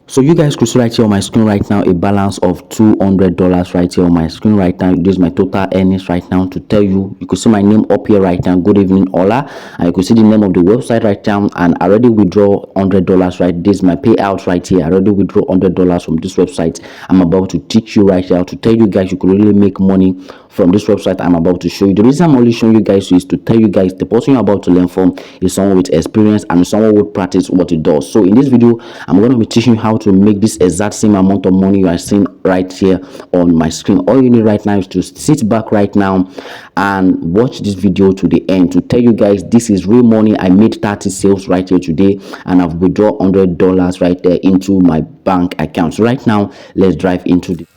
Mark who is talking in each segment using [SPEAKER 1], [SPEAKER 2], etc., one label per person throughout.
[SPEAKER 1] So you guys could see right here on my screen right now a balance of $200 right here on my screen right now. This is my total earnings right now. To tell you, you could see my name up here right now. Good evening, Ola. And you could see the name of the website right now. And I already withdraw $100 right. This is my payout right here. I already withdraw $100 from this website. I'm about to teach you right here to tell you guys you could really make money from this website I'm about to show you. The reason I'm only showing you guys is to tell you guys the person you're about to learn from is someone with experience and someone who practice what it does. So in this video, I'm going to be teaching you how to make this exact same amount of money you are seeing right here on my screen. All you need right now is to sit back right now and watch this video to the end to tell you guys this is real money. I made 30 sales right here today and I've withdrawn $100 right there into my bank account. So right now, let's dive into the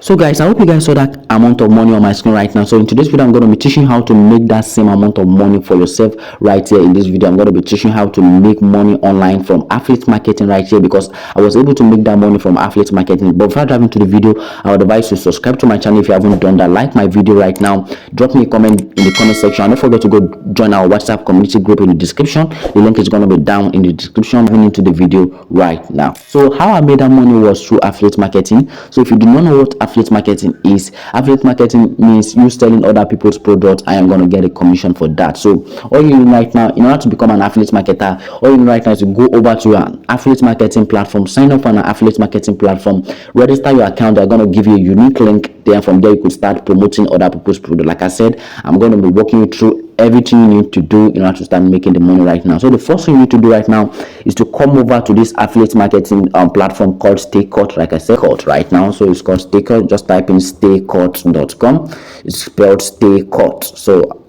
[SPEAKER 1] So guys, I hope you guys saw that amount of money on my screen right now. So in today's video, I'm going to be teaching you how to make that same amount of money for yourself right here. In this video, I'm going to be teaching you how to make money online from affiliate marketing right here, because I was able to make that money from affiliate marketing. But before I dive into the video, I would advise you to subscribe to my channel if you haven't done that. Like my video right now, drop me a comment in the comment section, and don't forget to go join our WhatsApp community group in the description. The link is going to be down in the description. Moving into the video right now. So how I made that money was through affiliate marketing. So if you do not know what affiliate marketing is, affiliate marketing means you selling other people's products. I am going to get a commission for that. So all you need right now, in order to become an affiliate marketer, all you need right now is to go over to an affiliate marketing platform, sign up on an affiliate marketing platform, register your account. They're going to give you a unique link. Then from there you could start promoting other people's products. Like I said, I'm going to be walking you through everything you need to do in order to start making the money right now. So the first thing you need to do right now is to come over to this affiliate marketing platform called StayCut. Like I said, Cut right now. So it's called StayCut. Just type in staycut.com. It's spelled StayCut. So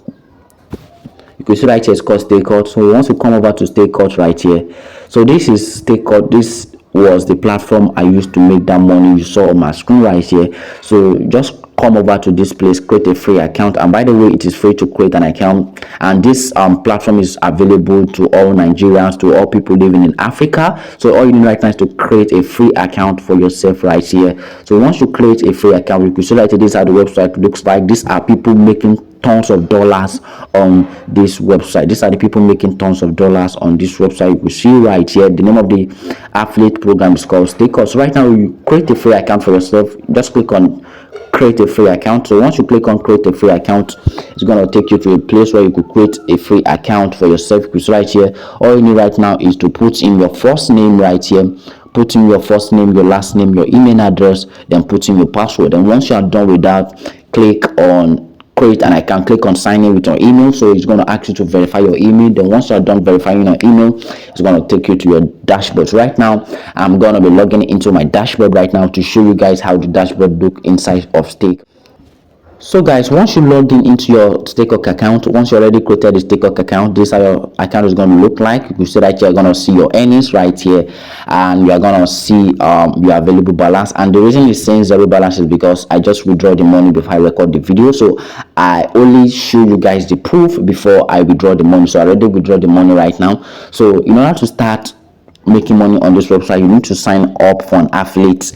[SPEAKER 1] you can see right here it's called StayCut. So once you come over to StayCut right here, so this is StayCut. This was the platform I used to make that money you saw on my screen right here. So just come over to this place, create a free account, and by the way, it is free to create an account, and this platform is available to all Nigerians, to all people living in Africa. So all you need right now is to create a free account for yourself right here. So once you create a free account, you can see that this is how the website looks like. These are people making tons of dollars on this website. These are the people making tons of dollars on this website. You can see right here the name of the affiliate program is called StayCut. So right now, you create a free account for yourself. Just click on create a free account. So once you click on create a free account, it's going to take you to a place where you could create a free account for yourself. Because right here, all you need right now is to put in your first name right here, put in your first name, your last name, your email address, then put in your password. And once you are done with that, click on create an account, click on sign in with your email. So it's going to ask you to verify your email. Then once you're done verifying your email, it's going to take you to your dashboard. So right now, I'm going to be logging into my dashboard right now to show you guys how the dashboard look inside of Stake. So guys, once you logged in into your StayCut account, once you already created the StayCut account, this is how your account is going to look like. You can see right here, you're going to see your earnings right here, and you're going to see your available balance. And the reason it's saying zero balance is because I just withdraw the money before I record the video. So I only show you guys the proof before I withdraw the money. So I already withdraw the money right now. So in order to start making money on this website, you need to sign up for an affiliate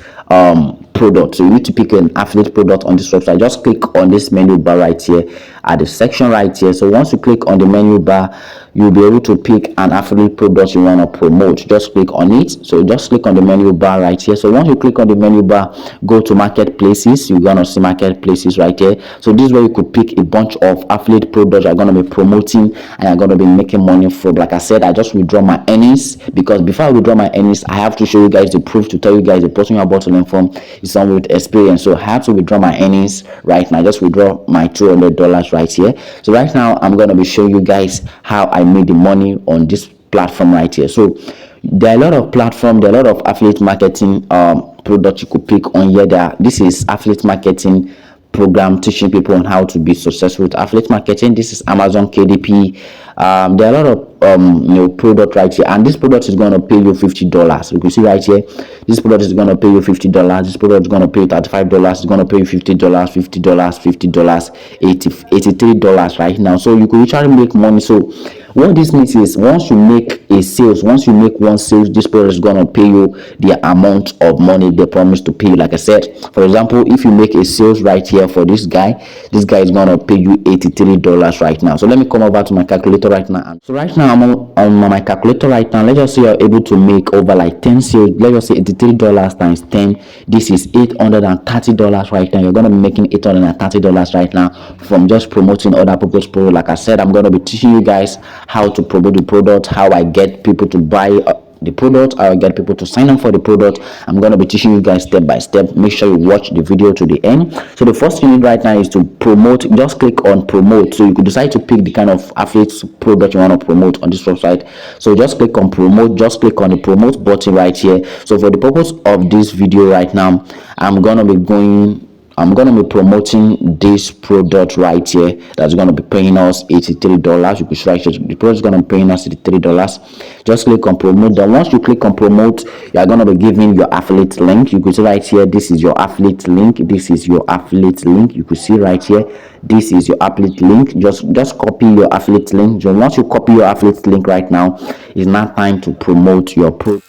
[SPEAKER 1] product. So you need to pick an affiliate product on this website. Just click on this menu bar right here at the section right here. So once you click on the menu bar, you'll be able to pick an affiliate product you want to promote. Just click on it. So just click on the menu bar right here. So once you click on the menu bar, go to marketplaces. You're gonna see marketplaces right here. So this is where you could pick a bunch of affiliate products you're gonna be promoting and you're gonna be making money from. Like I said, I just withdraw my earnings, because before I withdraw my earnings, I have to show you guys the proof to tell you guys the person you're about to learn from is someone with experience. So I have to withdraw my earnings right now. I just withdraw my $200 right here. So right now, I'm gonna be showing you guys how I made the money on this platform right here. So there are a lot of platforms, there are a lot of affiliate marketing products you could pick on here. This is affiliate marketing program teaching people on how to be successful with affiliate marketing. This is Amazon KDP. There are a lot of product right here, and this product is going to pay you $50. You can see right here, this product is going to pay you $50. This product is going to pay you $35. It's going to pay you $50, $50, $83 right now. So you could literally make money. So what this means is, once you make a sales, once you make one sales, this product is going to pay you the amount of money they promise to pay you. Like I said, for example, if you make a sales right here for this guy is going to pay you $83 right now. So let me come over to my calculator right now. So right now I'm on my calculator right now. Let's just say you're able to make over like 10 sales. Let's just say $83 times 10, this is $830 right now. You're going to be making $830 right now from just promoting other people's product. Like I said, I'm going to be teaching you guys how to promote the product, how I get people to buy the product, I will get people to sign up for the product. I'm going to be teaching you guys step by step. Make sure you watch the video to the end. So the first thing you need right now is to promote. Just click on promote. So you could decide to pick the kind of affiliate product you want to promote on this website. So just click on promote. Just click on the promote button right here. So for the purpose of this video right now, I'm going to be promoting this product right here that's going to be paying us $83. You could write the product is going to be paying us $83. Just click on promote. Then once you click on promote, you are going to be given your affiliate link. You could see right here, this is your affiliate link. This is your affiliate link. You could see right here, this is your affiliate link. Just copy your affiliate link. So once you copy your affiliate link right now, it's now time to promote your product.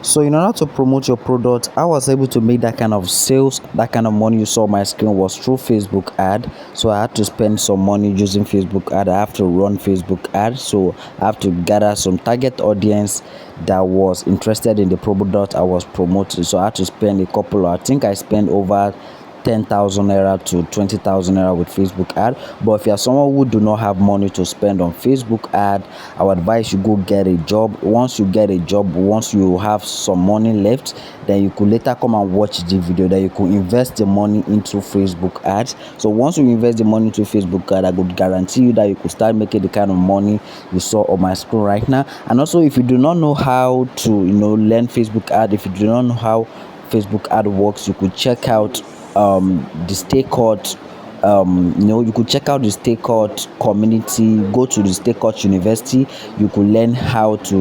[SPEAKER 1] So in order to promote your product, I was able to make that kind of sales, that kind of money you saw on my screen was through Facebook ad. So I had to spend some money using Facebook ad. I have to run Facebook ad. So I have to gather some target audience that was interested in the product I was promoting. So I had to spend a couple, I think I spent over 10,000 naira to 20,000 naira with Facebook ad. But if you're someone who do not have money to spend on Facebook ad, I would advise you go get a job. Once you get a job, once you have some money left, then you could later come and watch the video, that you could invest the money into Facebook ads. So once you invest the money into Facebook ad, I could guarantee you that you could start making the kind of money you saw on my screen right now. And also, if you do not know how to learn Facebook ad, if you do not know how Facebook ad works, you could check out the Stay Caught. You could check out the Stay Caught community. Go to the Stay Caught University. You could learn how to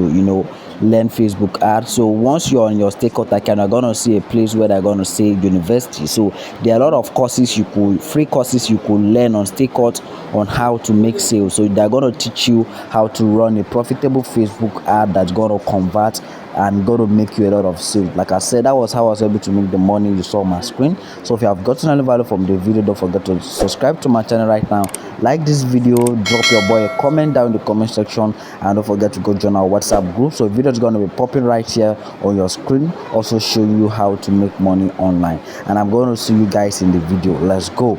[SPEAKER 1] learn Facebook ads. So once you're on your Stay Caught account, you're gonna see a place where they're gonna say university. So there are a lot of courses free courses you could learn on Stay Caught on how to make sales. So they're gonna teach you how to run a profitable Facebook ad that's gonna convert and going to make you a lot of sales. Like I said, that was how I was able to make the money you saw on my screen. So if you have gotten any value from the video, don't forget to subscribe to my channel right now, like this video, drop your boy a comment down in the comment section, and don't forget to go join our WhatsApp group. So the video is going to be popping right here on your screen, also showing you how to make money online. And I'm going to see you guys in the video. Let's go.